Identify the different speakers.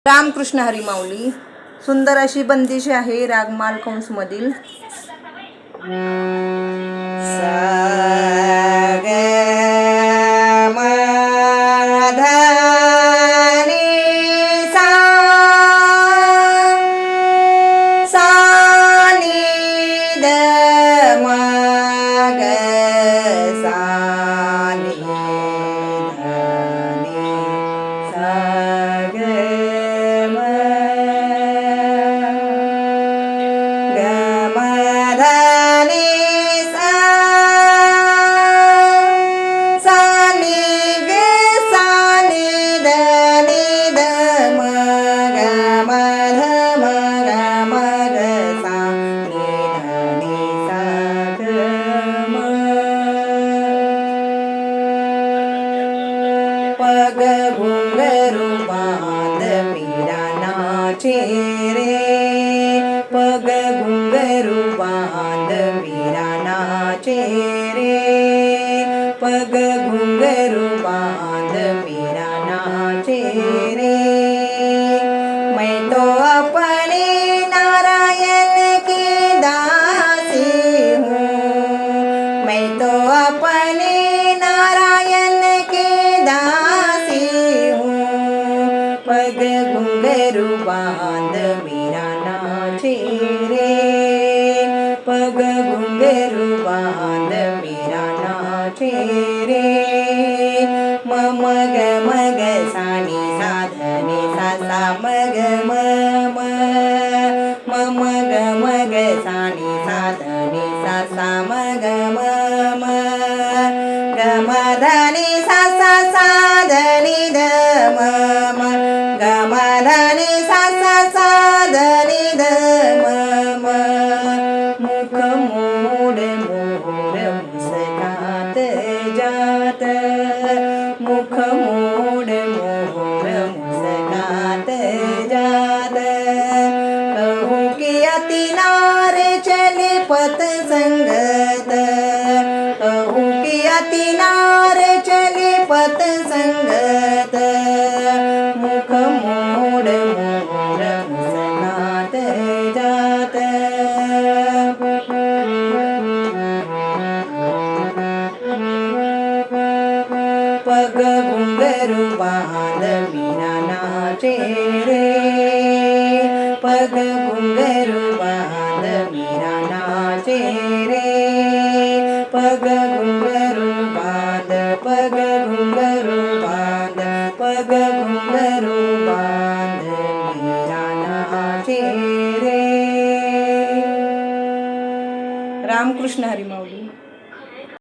Speaker 1: रामकृष्ण हरी माऊली. सुंदर अशी बंदिशी आहे राग मालकंस मधील.
Speaker 2: पग घुंगरू बांध मीरा नाचे रे, पग घुंगरू बांध मीरा नाचे रे, पग घुंगरू बांध मीरा नाचे रे। मैं तो अपने नारायण की दासी हूँ, मैं तो अपने नारायण की दासी हूँ। पग घुंगरू बांध मीरा नाचे रे, पग घुंगरू बांध मीरा नाचे रे। मग मग सानी साधने सा मग मग मग सानी साधने सा मग मग गमधनी सा साधनी ध म गमधनी सा साधनी ध म मुख मोड मोर मुस्कात जात, मुख मोड मोर मुस्कात जात। कहूँ कि अति नार चले पत संगत, कहूँ कि अति नार चले पत संगत। मुख मोड मोर मुस्कात जात। पग घुंगरू बांध मीरा नाचे रे, पग घुंगरू बांध मीरा नाचे रे, पग घुंगरू बांध, पग घुंगरू बांध, पग घुंगरू बांध मीरा नाचे रे।
Speaker 1: रामकृष्ण हरी माऊली.